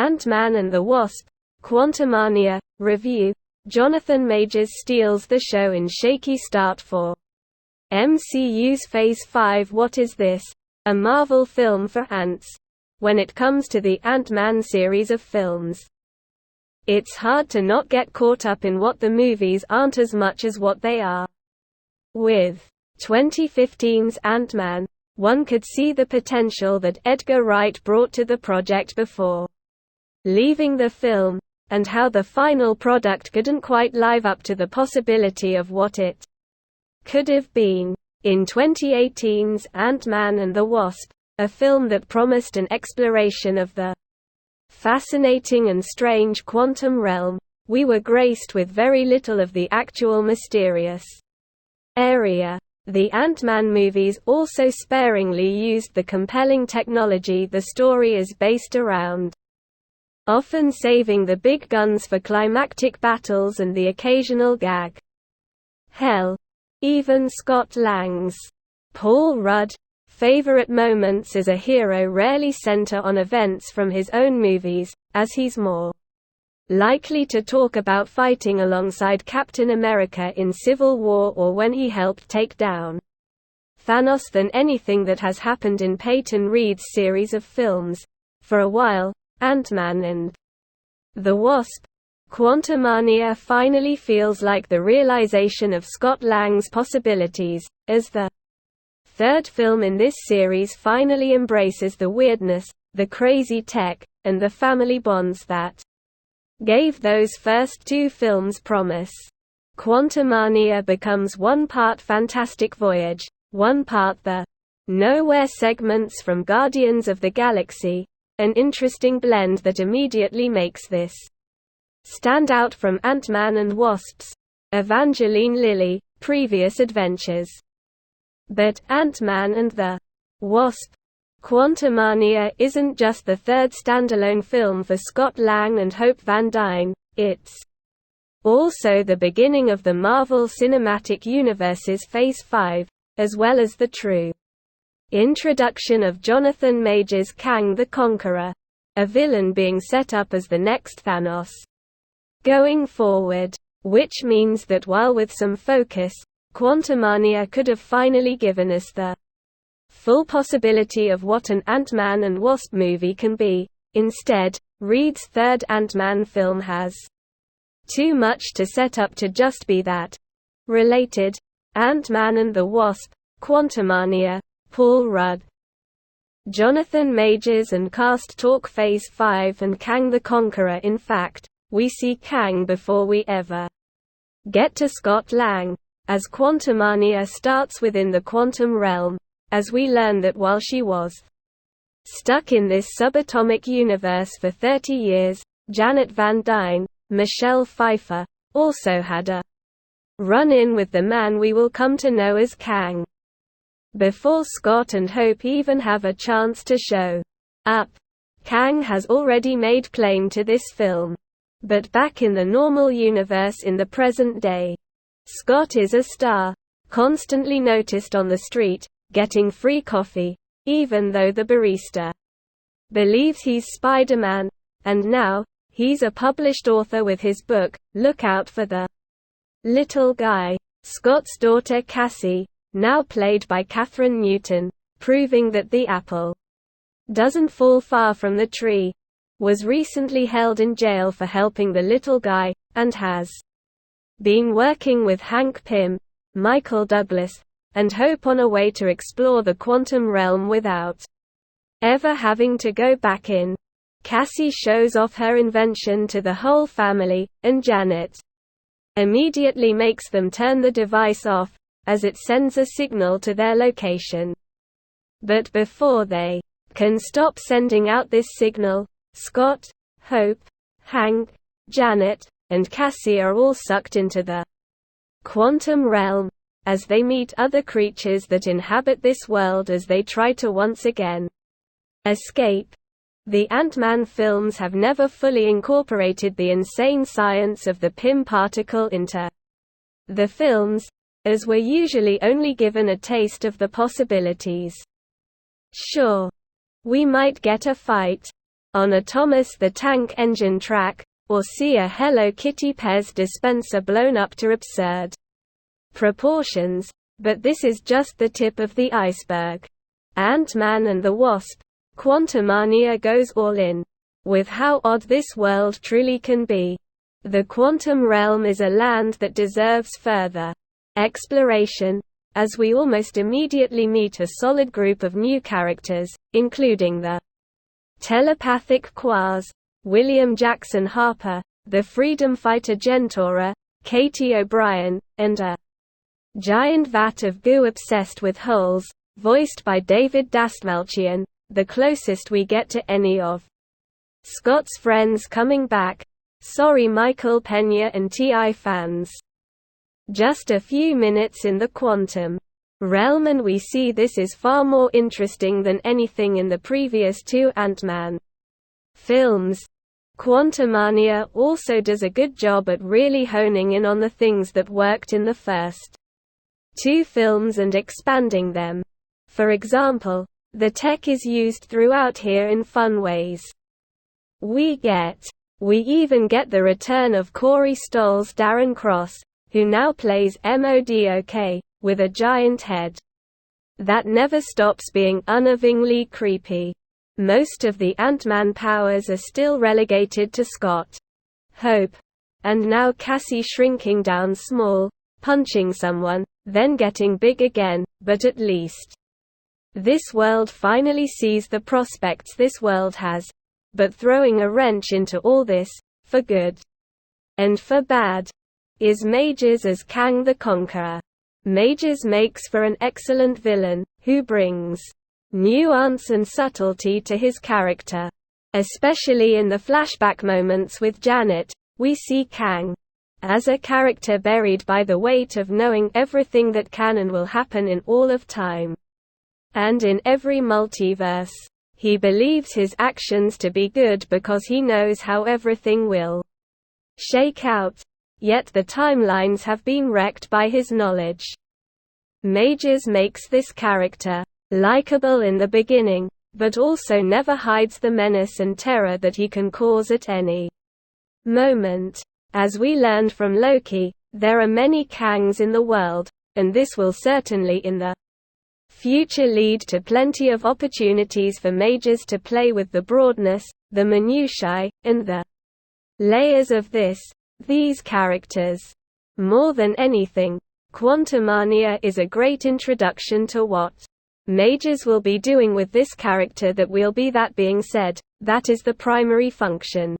Ant-Man and the Wasp: Quantumania review. Jonathan Majors steals the show in shaky start for MCU's Phase 5. What is this? A Marvel film for ants? When it comes to the Ant-Man series of films, it's hard to not get caught up in what the movies aren't as much as what they are. With 2015's Ant-Man, one could see the potential that Edgar Wright brought to the project before leaving the film, and how the final product couldn't quite live up to the possibility of what it could have been. In 2018's Ant-Man and the Wasp, a film that promised an exploration of the fascinating and strange quantum realm, we were graced with very little of the actual mysterious area. The Ant-Man movies also sparingly used the compelling technology the story is based around, often saving the big guns for climactic battles and the occasional gag. Hell, even Scott Lang's Paul Rudd favorite moments as a hero rarely center on events from his own movies, as he's more likely to talk about fighting alongside Captain America in Civil War or when he helped take down Thanos than anything that has happened in Peyton Reed's series of films. For a while, Ant-Man and the Wasp: Quantumania finally feels like the realization of Scott Lang's possibilities, as the third film in this series finally embraces the weirdness, the crazy tech, and the family bonds that gave those first two films promise. Quantumania becomes one part Fantastic Voyage, one part the Nowhere segments from Guardians of the Galaxy, an interesting blend that immediately makes this stand out from Ant-Man and Wasp's Evangeline Lilly previous adventures. But Ant-Man and the Wasp: Quantumania isn't just the third standalone film for Scott Lang and Hope Van Dyne, it's also the beginning of the Marvel Cinematic Universe's Phase 5, as well as the true introduction of Jonathan Majors' Kang the Conqueror, a villain being set up as the next Thanos going forward, which means that while with some focus, Quantumania could have finally given us the full possibility of what an Ant-Man and Wasp movie can be. Instead, Reed's third Ant-Man film has too much to set up to just be that. Related: Ant-Man and the Wasp: Quantumania, Paul Rudd. Jonathan Majors and cast talk Phase 5 and Kang the Conqueror. In fact, we see Kang before we ever get to Scott Lang, as Quantumania starts within the quantum realm, as we learn that while she was stuck in this subatomic universe for 30 years, Janet Van Dyne, Michelle Pfeiffer, also had a run-in with the man we will come to know as Kang. Before Scott and Hope even have a chance to show up, Kang has already made claim to this film. But back in the normal universe in the present day, Scott is a star, constantly noticed on the street, getting free coffee, even though the barista believes he's Spider-Man, and now, he's a published author with his book, Look Out for the Little Guy. Scott's daughter Cassie, now played by Kathryn Newton, proving that the apple doesn't fall far from the tree, was recently held in jail for helping the little guy, and has been working with Hank Pym, Michael Douglas, and Hope on a way to explore the quantum realm without ever having to go back in. Cassie shows off her invention to the whole family, and Janet immediately makes them turn the device off, as it sends a signal to their location. But before they can stop sending out this signal, Scott, Hope, Hank, Janet, and Cassie are all sucked into the quantum realm, as they meet other creatures that inhabit this world as they try to once again escape. The Ant-Man films have never fully incorporated the insane science of the Pym particle into the films, as we're usually only given a taste of the possibilities. Sure, we might get a fight, on a Thomas the Tank Engine track, or see a Hello Kitty Pez dispenser blown up to absurd proportions, but this is just the tip of the iceberg. Ant-Man and the Wasp: Quantumania goes all in with how odd this world truly can be. The quantum realm is a land that deserves further exploration, as we almost immediately meet a solid group of new characters, including the telepathic Quaz, William Jackson Harper, the freedom fighter Gentora, Katie O'Brien, and a giant vat of goo obsessed with holes, voiced by David Dastmalchian, the closest we get to any of Scott's friends coming back. Sorry Michael Peña and T.I. fans. Just a few minutes in the quantum realm and we see this is far more interesting than anything in the previous two Ant-Man films. Quantumania also does a good job at really honing in on the things that worked in the first two films and expanding them. For example, the tech is used throughout here in fun ways. We even get the return of Corey Stoll's Darren Cross, who now plays MODOK, with a giant head that never stops being unnervingly creepy. Most of the Ant-Man powers are still relegated to Scott, Hope, and now Cassie shrinking down small, punching someone, then getting big again, but at least this world finally sees the prospects this world has. But throwing a wrench into all this, for good and for bad, is Majors as Kang the Conqueror. Majors makes for an excellent villain, who brings nuance and subtlety to his character. Especially in the flashback moments with Janet, we see Kang as a character buried by the weight of knowing everything that can and will happen in all of time. And in every multiverse, he believes his actions to be good because he knows how everything will shake out, yet the timelines have been wrecked by his knowledge. Majors makes this character likable in the beginning, but also never hides the menace and terror that he can cause at any moment. As we learned from Loki, there are many Kangs in the world, and this will certainly in the future lead to plenty of opportunities for Majors to play with the broadness, the minutiae, and the layers of these characters. More than anything, Quantumania is a great introduction to what Majors will be doing with this character. That being said, that is the primary function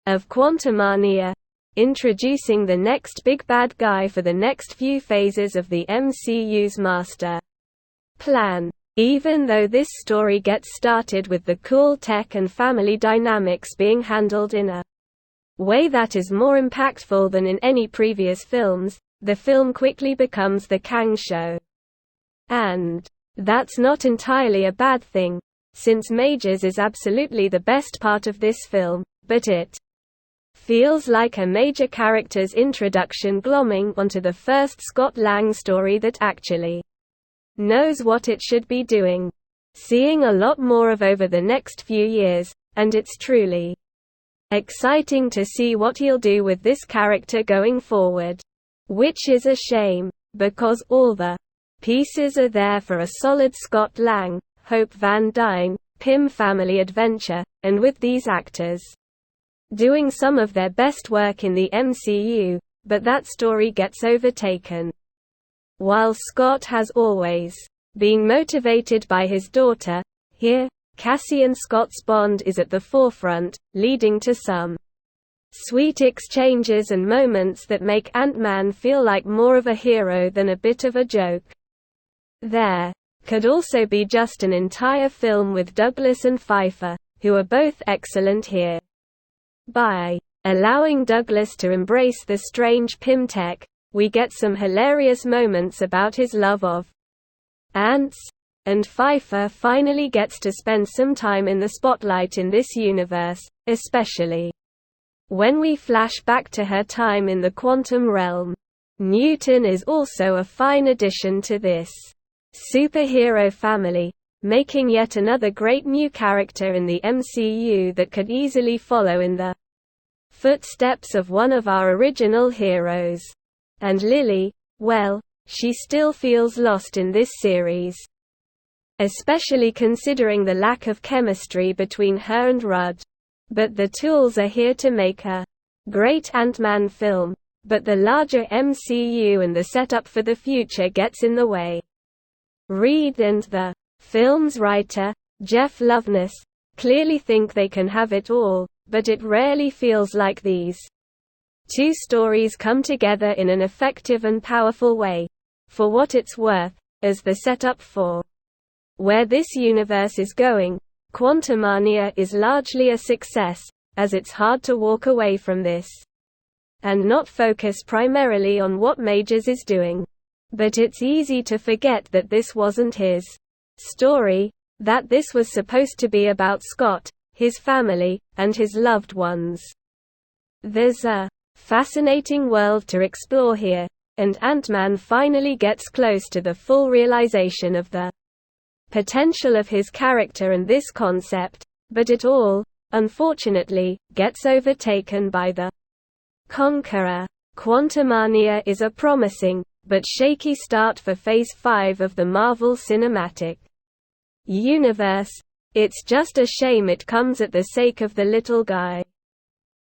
of Quantumania, introducing the next big bad guy for the next few phases of the MCU's master plan. Even though this story gets started with the cool tech and family dynamics being handled in a way that is more impactful than in any previous films, the film quickly becomes the Kang show. And that's not entirely a bad thing, since Majors is absolutely the best part of this film, but it feels like a major character's introduction glomming onto the first Scott Lang story that actually knows what it should be doing. Seeing a lot more of over the next few years, and it's truly exciting to see what he'll do with this character going forward. Which is a shame, because all the pieces are there for a solid Scott Lang, Hope Van Dyne, Pym family adventure, and with these actors doing some of their best work in the MCU, but that story gets overtaken. While Scott has always been motivated by his daughter, here, Cassie and Scott's bond is at the forefront, leading to some sweet exchanges and moments that make Ant-Man feel like more of a hero than a bit of a joke. There could also be just an entire film with Douglas and Pfeiffer, who are both excellent here. By allowing Douglas to embrace the strange Pym tech, we get some hilarious moments about his love of ants, and Pfeiffer finally gets to spend some time in the spotlight in this universe, especially when we flash back to her time in the quantum realm. Newton is also a fine addition to this superhero family, making yet another great new character in the MCU that could easily follow in the footsteps of one of our original heroes. And Lily, well, she still feels lost in this series. Especially considering the lack of chemistry between her and Rudd. But the tools are here to make a great Ant-Man film, but the larger MCU and the setup for the future gets in the way. Reed and the film's writer, Jeff Loveness, clearly think they can have it all, but it rarely feels like these two stories come together in an effective and powerful way. For what it's worth, as the setup for where this universe is going, Quantumania is largely a success, as it's hard to walk away from this and not focus primarily on what Majors is doing. But it's easy to forget that this wasn't his story, that this was supposed to be about Scott, his family, and his loved ones. There's a fascinating world to explore here, and Ant-Man finally gets close to the full realization of the potential of his character and this concept, but it all, unfortunately, gets overtaken by the Conqueror. Quantumania is a promising, but shaky start for Phase 5 of the Marvel Cinematic Universe. It's just a shame it comes at the sake of the little guy.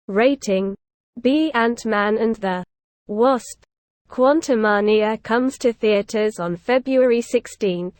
Rating B. Ant-Man and the Wasp. Quantumania comes to theaters on February 16.